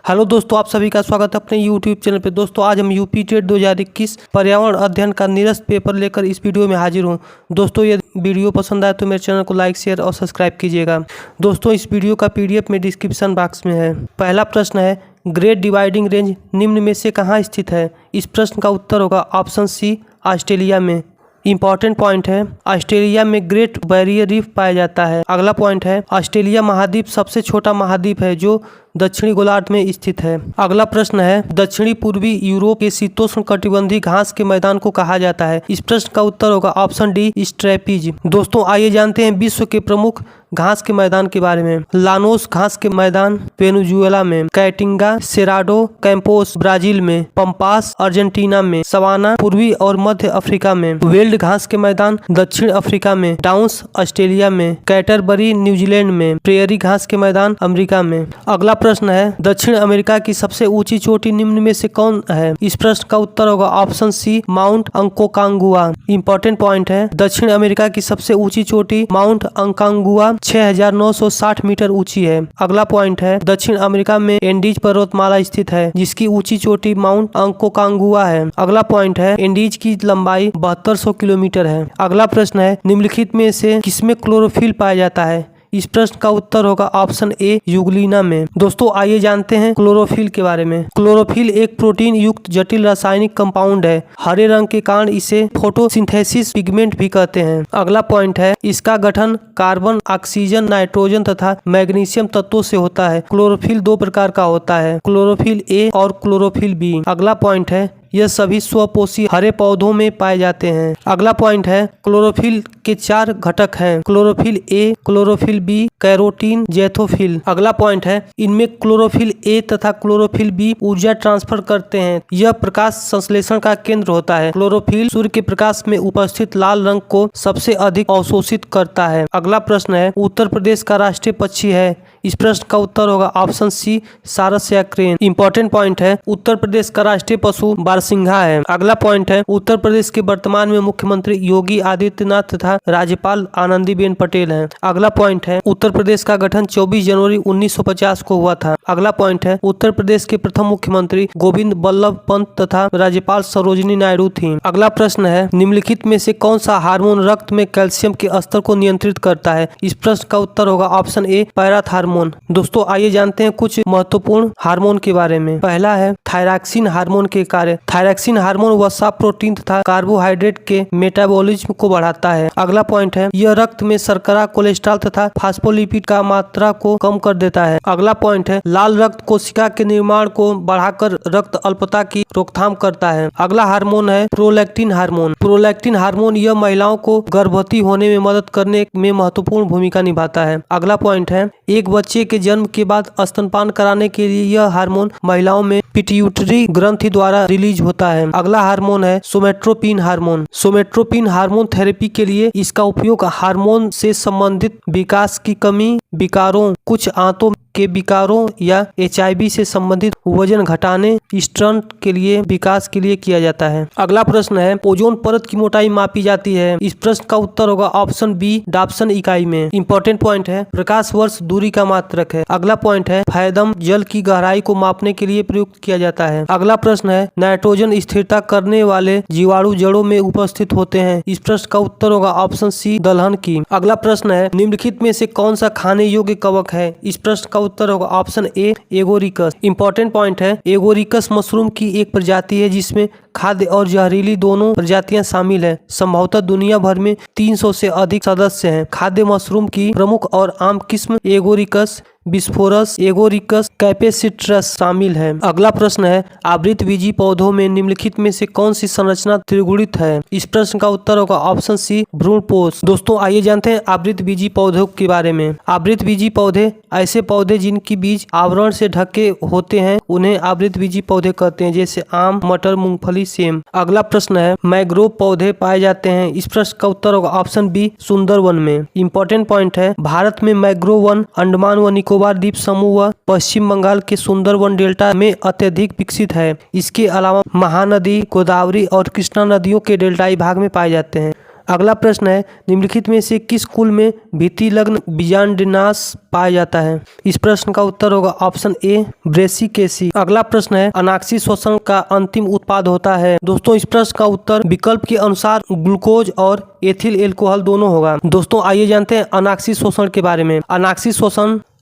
Hello दोस्तों, आप सभी का स्वागत है अपने यूट्यूब चैनल पे। दोस्तों आज हम यूपी टेट 2021 पर्यावरण अध्ययन का निरस्त पेपर लेकर इस वीडियो में हाजिर हूँ। दोस्तों ये वीडियो पसंद आए तो मेरे चैनल को लाइक शेयर और सब्सक्राइब कीजिएगा। दोस्तों इस वीडियो का PDF में डिस्क्रिप्शन बॉक्स में है। पहला प्रश्न है, ग्रेट डिवाइडिंग रेंज निम्न में से कहाँ स्थित है? इस प्रश्न का उत्तर होगा ऑप्शन सी, ऑस्ट्रेलिया में। इंपॉर्टेंट पॉइंट है, ऑस्ट्रेलिया में ग्रेट बैरियर रीफ पाया जाता है। अगला पॉइंट है, ऑस्ट्रेलिया महाद्वीप सबसे छोटा महाद्वीप है जो दक्षिणी गोलार्ध में स्थित है। अगला प्रश्न है, दक्षिणी पूर्वी यूरोप के शीतोष्ण कटिबंधीय घास के मैदान को कहा जाता है? इस प्रश्न का उत्तर होगा ऑप्शन डी, स्ट्रैपीज। दोस्तों आइए जानते हैं विश्व के प्रमुख घास के मैदान के बारे में। लानोस घास के मैदान वेनेजुएला में, कैटिंगा सेराडो कैंपोस ब्राजील में, पंपास अर्जेंटीना में, सवाना पूर्वी और मध्य अफ्रीका में, वेल्ड घास के मैदान दक्षिण अफ्रीका में, डाउन्स ऑस्ट्रेलिया में, कैटरबरी न्यूजीलैंड में, प्रेयरी घास के मैदान अमेरिका में। अगला प्रश्न है, दक्षिण अमेरिका की सबसे ऊंची चोटी निम्न में से कौन है? इस प्रश्न का उत्तर होगा option C, Mount Aconcagua. Important point है, दक्षिण अमेरिका की सबसे ऊंची चोटी माउंट अंकांगुआ 6960 मीटर ऊंची है। अगला पॉइंट है, दक्षिण अमेरिका में एंडीज पर्वतमाला स्थित है जिसकी ऊंची चोटी माउंट अंकोकांगुआ है। अगला पॉइंट है, एंडीज की लंबाई 7200 किलोमीटर है। अगला प्रश्न है, निम्नलिखित में से किसमें क्लोरोफिल पाया जाता है? इस प्रश्न का उत्तर होगा ऑप्शन ए, यूग्लिना में। दोस्तों आइए जानते हैं क्लोरोफिल के बारे में। क्लोरोफिल एक प्रोटीन युक्त जटिल रासायनिक कंपाउंड है। हरे रंग के कारण इसे फोटोसिंथेसिस पिगमेंट भी कहते हैं। अगला पॉइंट है, इसका गठन कार्बन, ऑक्सीजन, नाइट्रोजन तथा मैग्नीशियम तत्वों से होता है। क्लोरोफिल दो प्रकार का होता है, क्लोरोफिल ए और क्लोरोफिल बी। अगला पॉइंट है, यह सभी स्वपोषी हरे पौधों में पाए जाते हैं। अगला पॉइंट है, क्लोरोफिल के 4 घटक हैं, chlorophyll A, chlorophyll B, carotene, जैथोफिल। अगला पॉइंट है, इनमें क्लोरोफिल ए तथा क्लोरोफिल बी ऊर्जा ट्रांसफर करते हैं। यह प्रकाश संश्लेषण का केंद्र होता है। क्लोरोफिल सूर्य के प्रकाश में उपस्थित लाल रंग को सबसे अधिक अवशोषित करता है। अगला प्रश्न है, उत्तर प्रदेश का राष्ट्रीय पक्षी है? इस प्रश्न का उत्तर होगा ऑप्शन सी, सारस या क्रेन। इंपॉर्टेंट पॉइंट है, उत्तर प्रदेश का राष्ट्रीय पशु बारसिंघा है। अगला पॉइंट है, उत्तर प्रदेश के वर्तमान में मुख्यमंत्री योगी आदित्यनाथ तथा राज्यपाल आनंदीबेन पटेल हैं। अगला पॉइंट है, उत्तर प्रदेश का गठन 24 जनवरी 1950 को हुआ था। अगला पॉइंट है, उत्तर प्रदेश के प्रथम मुख्यमंत्री गोविंद बल्लभ पंत तथा राज्यपाल सरोजिनी नायडू थी। अगला प्रश्न है, निम्नलिखित में से कौन सा हार्मोन रक्त में कैल्शियम के स्तर को नियंत्रित करता है? इस प्रश्न का उत्तर होगा ऑप्शन ए, पैराथार्मोन। दोस्तों आइए जानते हैं कुछ महत्वपूर्ण हार्मोन के बारे में। पहला है थायरॉक्सिन हार्मोन के कार्य। थायरॉक्सिन हार्मोन वसा, प्रोटीन तथा कार्बोहाइड्रेट के मेटाबॉलिज्म को बढ़ाता है। अगला पॉइंट है, यह रक्त में शर्करा, कोलेस्ट्रॉल तथा फास्फोलिपिड का मात्रा को कम कर देता है। अगला पॉइंट है, लाल रक्त कोशिका के निर्माण को बढ़ाकर रक्त अल्पता की रोकथाम करता है। अगला हार्मोन है प्रोलैक्टिन हार्मोन। प्रोलैक्टिन हार्मोन यह महिलाओं को गर्भवती होने में मदद करने में महत्वपूर्ण भूमिका निभाता है। अगला पॉइंट है, एक बच्चे के जन्म के बाद स्तनपान कराने के लिए यह हार्मोन महिलाओं में पिट्यूटरी ग्रंथि द्वारा रिलीज होता है। अगला हार्मोन है सोमेट्रोपिन हार्मोन। सोमेट्रोपिन हार्मोन थेरेपी के लिए इसका उपयोग हार्मोन से संबंधित विकास की कमी, विकारों, कुछ आंतों के विकारों या HIV से संबंधित वजन घटाने, स्टंट के लिए विकास के लिए किया जाता है। अगला प्रश्न है, ओजोन परत की मोटाई मापी जाती है? इस प्रश्न का उत्तर होगा ऑप्शन बी, डाप्सन इकाई में। इंपॉर्टेंट पॉइंट है, प्रकाश वर्ष दूरी का मात्रक है। अगला पॉइंट है, फैदम जल की गहराई को मापने के लिए प्रयुक्त किया जाता है। अगला प्रश्न है, नाइट्रोजन स्थिरता करने वाले जीवाणु जड़ों में उपस्थित होते हैं? इस प्रश्न का उत्तर होगा ऑप्शन सी, दलहन की। अगला प्रश्न है, निम्नलिखित में से कौन सा खाने योग्य कवक है? इस प्रश्न का उत्तर होगा ऑप्शन ए, एगोरिकस। इंपॉर्टेंट पॉइंट है, एगोरिकस मशरूम की एक प्रजाति है जिसमें खाद्य और जहरीली दोनों प्रजातियां शामिल है। संभवतः दुनिया भर में 300 से अधिक सदस्य हैं। खाद्य मशरूम की प्रमुख और आम किस्म एगोरिकस बिस्फोरस, एगोरिकस कैपेसिट्रस शामिल है। अगला प्रश्न है, आवृतबीजी पौधों में निम्नलिखित में से कौन सी संरचना त्रिगुणित है? इस प्रश्न का उत्तर होगा ऑप्शन सी, भ्रूणपोष। दोस्तों आइए जानते हैं आवृतबीजी पौधों के बारे में। आवृतबीजी पौधे ऐसे पौधे जिनकी बीज आवरण से ढके होते हैं उन्हें आवृतबीजी पौधे कहते हैं, जैसे आम, मटर, मूंगफली, सेम। अगला प्रश्न है, मैंग्रोव पौधे पाए जाते हैं? इस प्रश्न का उत्तर होगा ऑप्शन बी, सुंदरवन में। इंपॉर्टेंट पॉइंट है, भारत में मैंग्रोव वन अंडमान व निकोबार द्वीप समूह व पश्चिम बंगाल के सुंदरवन डेल्टा में अत्यधिक विकसित है। इसके अलावा महानदी, गोदावरी और कृष्णा नदियों के डेल्टाई भाग में पाए जाते हैं। अगला प्रश्न है, निम्नलिखित में से किस कुल में भित्तिलग्न बीजांडनाश पाया जाता है? इस प्रश्न का उत्तर होगा ऑप्शन ए ब्रेसिकेसी। अगला प्रश्न है, अनाक्सी शोषण का अंतिम उत्पाद होता है? दोस्तों इस प्रश्न का उत्तर विकल्प के अनुसार ग्लूकोज और एथिल एल्कोहल दोनों होगा। दोस्तों आइए जानते हैं अनाक्सी शोषण के बारे में।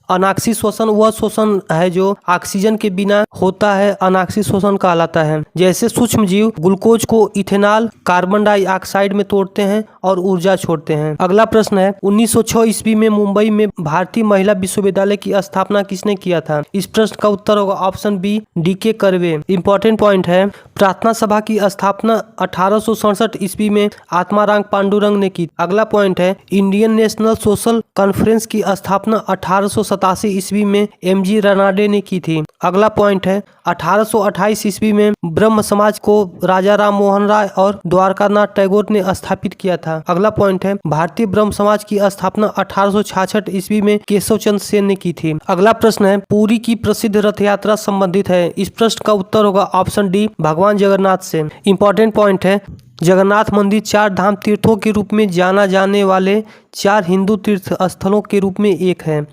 अनाक्सी शोषण वह शोषण है जो ऑक्सीजन के बिना होता है, अनाक्सी शोषण कहलाता है। जैसे सूक्ष्म जीव ग्लूकोज को इथेनॉल कार्बन डाइऑक्साइड में तोड़ते हैं और ऊर्जा छोड़ते हैं। अगला प्रश्न है, 1906 ईस्वी में मुंबई में भारतीय महिला विश्वविद्यालय की स्थापना किसने किया था? इस प्रश्न का उत्तर होगा option B DK. Karve. Important point है, प्रार्थना सभा की स्थापना 1867 ईस्वी में आत्माराम पांडुरंग ने की। अगला पॉइंट है, इंडियन नेशनल सोशल कॉन्फ्रेंस की स्थापना 1887 ईस्वी में एम.जी. रनाडे ने की थी। अगला पॉइंट है, 1828 ईस्वी में ब्रह्म समाज को राजा राम मोहन राय और द्वारकानाथ टैगोर ने स्थापित किया था। अगला पॉइंट है, भारतीय ब्रह्म समाज की स्थापना 1866 ईस्वी में केशव चंद्र सेन ने की थी। अगला प्रश्न है, पुरी की प्रसिद्ध रथ यात्रा संबंधित है? इस प्रश्न का उत्तर होगा ऑप्शन डी भगवान जगन्नाथ से। इंपॉर्टेंट पॉइंट है, जगन्नाथ मंदिर 4 धाम तीर्थों के रूप में जाना जाने वाले 4 हिंदू तीर्थ स्थलों के रूप में एक है।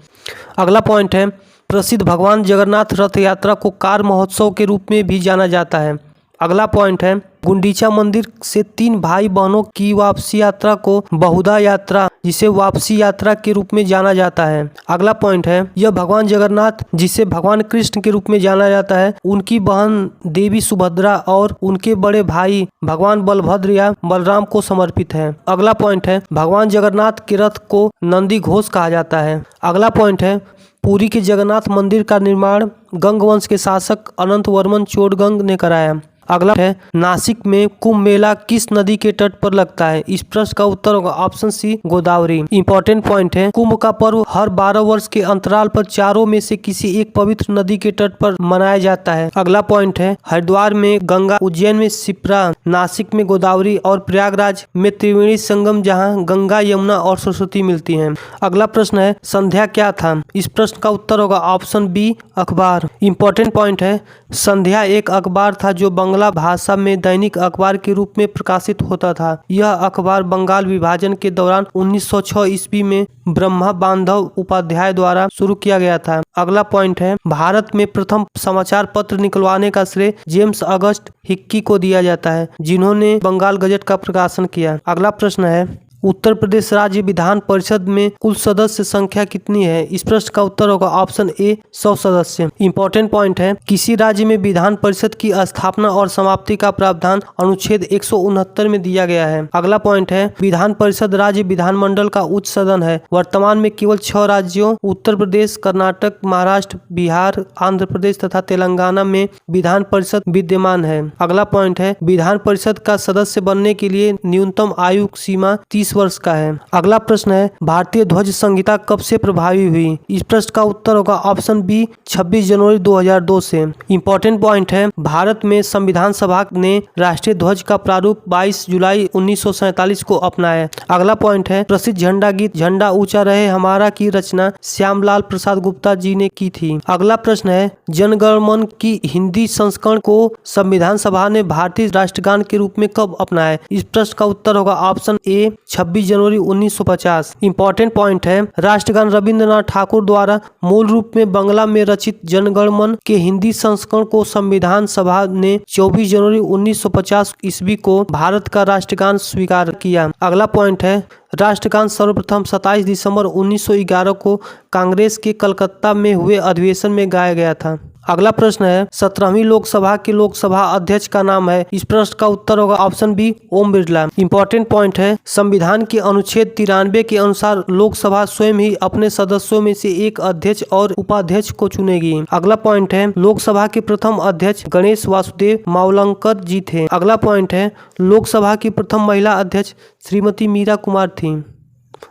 अगला पॉइंट है, प्रसिद्ध भगवान जगन्नाथ रथ यात्रा को कार महोत्सव के रूप में भी जाना जाता है। अगला पॉइंट है, गुंडीचा मंदिर से 3 भाई बहनों की वापसी यात्रा को बहुधा यात्रा, जिसे वापसी यात्रा के रूप में जाना जाता है। अगला पॉइंट है, यह भगवान जगन्नाथ जिसे भगवान कृष्ण के रूप में जाना जाता है, उनकी बहन देवी सुभद्रा और उनके बड़े भाई भगवान बलभद्र या बलराम को समर्पित है। अगला पॉइंट है, भगवान जगन्नाथ के रथ को नंदी घोष कहा जाता है। अगला पॉइंट है, पुरी के जगन्नाथ मंदिर का निर्माण गंग वंश के शासक अनंत वर्मन चोडगंग ने कराया। अगला है, नासिक में कुंभ मेला किस नदी के तट पर लगता है? इस प्रश्न का उत्तर होगा option C Godavari. Important point है, कुंभ का पर्व हर 12 वर्ष के अंतराल पर चारों में से किसी एक पवित्र नदी के तट पर मनाया जाता है। अगला पॉइंट है, हरिद्वार में गंगा, उज्जैन में शिप्रा, नासिक में गोदावरी और प्रयागराज में त्रिवेणी संगम जहाँ गंगा यमुना और सरस्वती मिलती है। अगला प्रश्न है, संध्या क्या था? इस प्रश्न का उत्तर होगा ऑप्शन बी अखबार। इंपॉर्टेंट पॉइंट है, संध्या एक अखबार था जो बांग्ला भाषा में दैनिक अखबार के रूप में प्रकाशित होता था। यह अखबार बंगाल विभाजन के दौरान 1906 ईस्वी में ब्रह्मा बांधव उपाध्याय द्वारा शुरू किया गया था। अगला पॉइंट है, भारत में प्रथम समाचार पत्र निकलवाने का श्रेय जेम्स अगस्ट हिक्की को दिया जाता है, जिन्होंने बंगाल गजट का प्रकाशन किया। अगला प्रश्न है, उत्तर प्रदेश राज्य विधान परिषद में कुल सदस्य संख्या कितनी है? इस प्रश्न का उत्तर होगा ऑप्शन ए 100 सदस्य। इंपॉर्टेंट पॉइंट है, किसी राज्य में विधान परिषद की स्थापना और समाप्ति का प्रावधान अनुच्छेद 169 में दिया गया है। अगला पॉइंट है, विधान परिषद राज्य विधानमंडल का उच्च सदन है। वर्तमान में केवल 6 राज्यों उत्तर प्रदेश, कर्नाटक, महाराष्ट्र, बिहार, आंध्र प्रदेश तथा तेलंगाना में विधान परिषद विद्यमान है। अगला पॉइंट है, विधान परिषद का सदस्य बनने के लिए न्यूनतम आयु सीमा 30 वर्ष का है। अगला प्रश्न है, भारतीय ध्वज संहिता कब से प्रभावी हुई? इस प्रश्न का उत्तर होगा ऑप्शन बी 26 जनवरी 2002 से। इंपॉर्टेंट पॉइंट है, भारत में संविधान सभा ने राष्ट्रीय ध्वज का प्रारूप 22 जुलाई 1947 को अपनाया। अगला पॉइंट है, प्रसिद्ध झंडा गीत झंडा ऊंचा रहे हमारा की रचना श्यामलाल प्रसाद गुप्ता जी ने की थी। अगला प्रश्न है, जन गण मन की हिंदी संस्करण को संविधान सभा ने भारतीय राष्ट्रगान के रूप में कब अपनाया? इस प्रश्न का उत्तर होगा option A 26 January 1950। Important point है, राष्ट्रगान रविंद्रनाथ ठाकुर द्वारा मूल रूप में बांग्ला में रचित जनगण मन के हिंदी संस्करण को संविधान सभा ने 24 जनवरी 1950 ईस्वी को भारत का राष्ट्रगान स्वीकार किया। अगला पॉइंट है, राष्ट्रगान सर्वप्रथम 27 दिसंबर 1911 को कांग्रेस के कलकत्ता में हुए अधिवेशन में गाया गया था। अगला प्रश्न है, 17वीं लोकसभा के लोकसभा अध्यक्ष का नाम है? इस प्रश्न का उत्तर होगा option B Om Birla. Important point है, संविधान के अनुच्छेद 93 के अनुसार लोकसभा स्वयं ही अपने सदस्यों में से एक अध्यक्ष और उपाध्यक्ष को चुनेगी। अगला पॉइंट है, लोकसभा के प्रथम अध्यक्ष गणेश वासुदेव मावलंकर जी थे। अगला पॉइंट है, लोकसभा की प्रथम महिला अध्यक्ष श्रीमती मीरा कुमार थी।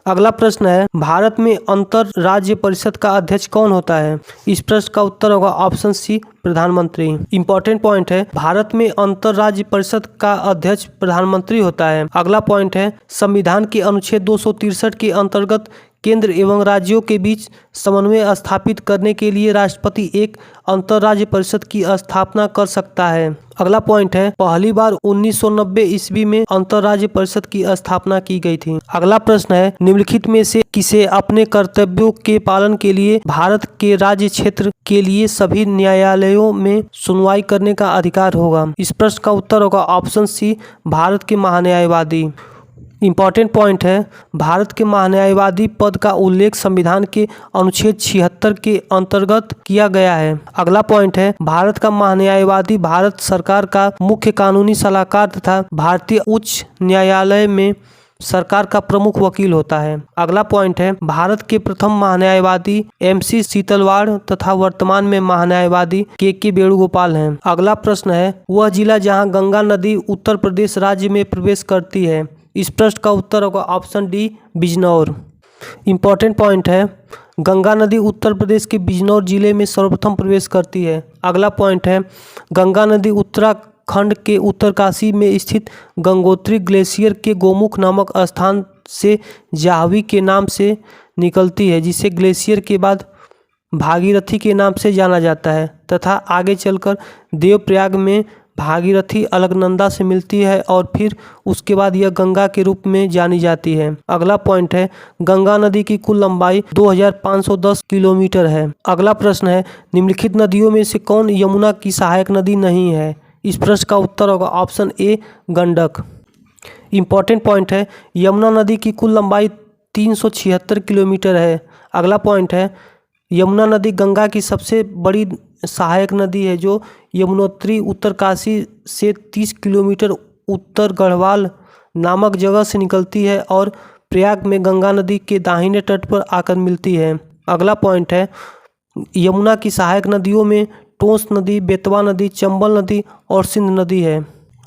अगला प्रश्न है, भारत में अंतर राज्य परिषद का अध्यक्ष कौन होता है? इस प्रश्न का उत्तर होगा ऑप्शन सी प्रधानमंत्री। इंपॉर्टेंट पॉइंट है, भारत में अंतर राज्य परिषद का अध्यक्ष प्रधानमंत्री होता है। अगला पॉइंट है, संविधान के अनुच्छेद 263 के अंतर्गत केंद्र एवं राज्यों के बीच समन्वय स्थापित करने के लिए राष्ट्रपति एक अंतर्राज्य परिषद की स्थापना कर सकता है। अगला पॉइंट है, पहली बार 1990 ईस्वी में अंतर्राज्य परिषद की स्थापना की गई थी। अगला प्रश्न है, निम्नलिखित में से किसे अपने कर्तव्यों के पालन के लिए भारत के राज्य क्षेत्र के लिए सभी न्यायालयों में सुनवाई करने का अधिकार होगा? इस प्रश्न का उत्तर होगा ऑप्शन सी, भारत के महान्यायवादी। इम्पॉर्टेंट पॉइंट है, भारत के महान्यायवादी पद का उल्लेख संविधान के अनुच्छेद 76 के अंतर्गत किया गया है। अगला पॉइंट है, भारत का महान्यायवादी भारत सरकार का मुख्य कानूनी सलाहकार तथा भारतीय उच्च न्यायालय में सरकार का प्रमुख वकील होता है। अगला पॉइंट है, भारत के प्रथम महान्यायवादी MC सीतलवाड़ तथा वर्तमान में महान्यायवादी KK वेणुगोपाल हैं। अगला प्रश्न है, वह जिला जहां गंगा नदी उत्तर प्रदेश राज्य में प्रवेश करती है? इस प्रश्न का उत्तर होगा option D, Bijnor. Important point है, गंगा नदी उत्तर प्रदेश के बिजनौर जिले में सर्वप्रथम प्रवेश करती है। अगला पॉइंट है, गंगा नदी उत्तराखंड के उत्तरकाशी में स्थित गंगोत्री ग्लेशियर के गोमुख नामक स्थान से जाह्नवी के नाम से निकलती है, जिसे ग्लेशियर के बाद भागीरथी के नाम से जाना जाता है तथा आगे चलकर देवप्रयाग में भागीरथी अलकनंदा से मिलती है और फिर उसके बाद यह गंगा के रूप में जानी जाती है। अगला पॉइंट है, गंगा नदी की कुल लंबाई 2510 किलोमीटर है। अगला प्रश्न है, निम्नलिखित नदियों में से कौन यमुना की सहायक नदी नहीं है? इस प्रश्न का उत्तर होगा option A, Gandak. Important point है, यमुना नदी की कुल लंबाई 376 किलोमीटर है। अगला पॉइंट है, यमुना नदी गंगा की सबसे बड़ी सहायक नदी है, जो यमुनोत्री उत्तरकाशी से 30 किलोमीटर उत्तर गढ़वाल नामक जगह से निकलती है और प्रयाग में गंगा नदी के दाहिने तट पर आकर मिलती है। अगला पॉइंट है, यमुना की सहायक नदियों में टोंस नदी, बेतवा नदी, चंबल नदी और सिंध नदी है।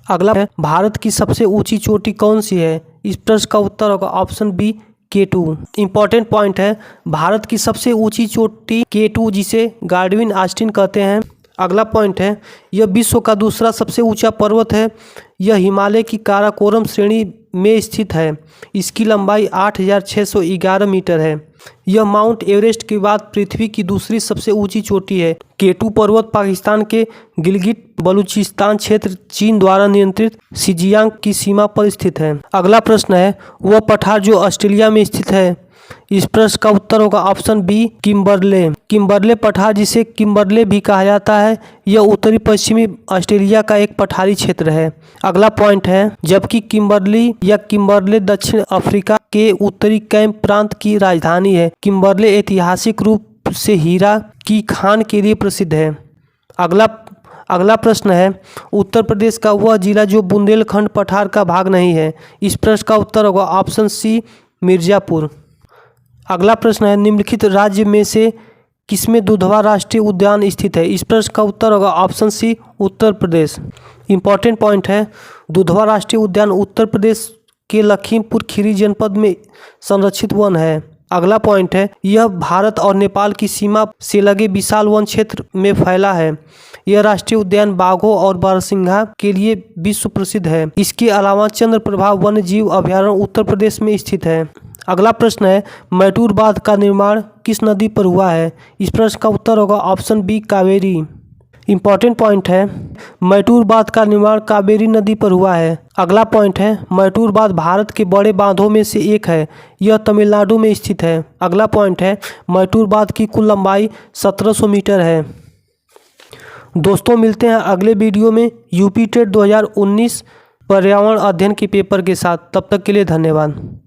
अगला है, भारत की सबसे ऊंची चोटी कौन सी है? इस प्रश्न का उत्तर होगा option B, K2। Important point है, भारत की सबसे ऊंची चोटी K2 जिसे गार्डविन आस्टीन कहते हैं। अगला पॉइंट है, यह विश्व का दूसरा सबसे ऊंचा पर्वत है। यह हिमालय की काराकोरम श्रेणी में स्थित है। इसकी लंबाई 8611 मीटर है। यह माउंट एवरेस्ट के बाद पृथ्वी की दूसरी सबसे ऊंची चोटी है। K2 पर्वत पाकिस्तान के गिलगिट बलूचिस्तान क्षेत्र, चीन द्वारा नियंत्रित शिजियांग की सीमा पर स्थित है। अगला प्रश्न है, वह पठार जो ऑस्ट्रेलिया में स्थित है? इस प्रश्न का उत्तर होगा ऑप्शन बी, किम्बरले। किम्बरले पठार, जिसे किम्बरले भी कहा जाता है, यह उत्तरी पश्चिमी ऑस्ट्रेलिया का एक पठारी क्षेत्र है। अगला पॉइंट है, जबकि किम्बरली या किम्बरले दक्षिण अफ्रीका के उत्तरी कैप प्रांत की राजधानी है। किम्बरले ऐतिहासिक रूप से हीरा की खान के लिए प्रसिद्ध है। अगला प्रश्न है, उत्तर प्रदेश का वह जिला जो बुंदेलखंड पठार का भाग नहीं है? इस प्रश्न का उत्तर होगा ऑप्शन सी, मिर्जापुर। अगला प्रश्न है, निम्नलिखित राज्य में से किसमें दुधवा राष्ट्रीय उद्यान स्थित है? इस प्रश्न का उत्तर होगा ऑप्शन सी, उत्तर प्रदेश। इम्पॉर्टेंट पॉइंट है, दुधवा राष्ट्रीय उद्यान उत्तर प्रदेश के लखीमपुर खीरी जनपद में संरक्षित वन है। अगला पॉइंट है, यह भारत और नेपाल की सीमा से लगे विशाल वन क्षेत्र में फैला है। यह राष्ट्रीय उद्यान बाघों और बारहसिंघा के लिए विश्व प्रसिद्ध है। इसके अलावा चंद्रप्रभा वन्य जीव अभयारण्य उत्तर प्रदेश में स्थित है। अगला प्रश्न है, मैटूर बांध का निर्माण किस नदी पर हुआ है? इस प्रश्न का उत्तर होगा option B, Kaveri. Important point है, मैटूर बांध का निर्माण कावेरी नदी पर हुआ है। अगला पॉइंट है, मैटूर बांध भारत के बड़े बांधों में से एक है। यह तमिलनाडु में स्थित है। अगला पॉइंट है, मैटूर बांध की कुल लंबाई 1700 मीटर है। दोस्तों, मिलते हैं अगले वीडियो में यूपी टेट 2019 पर्यावरण अध्ययन के पेपर के साथ। तब तक के लिए धन्यवाद।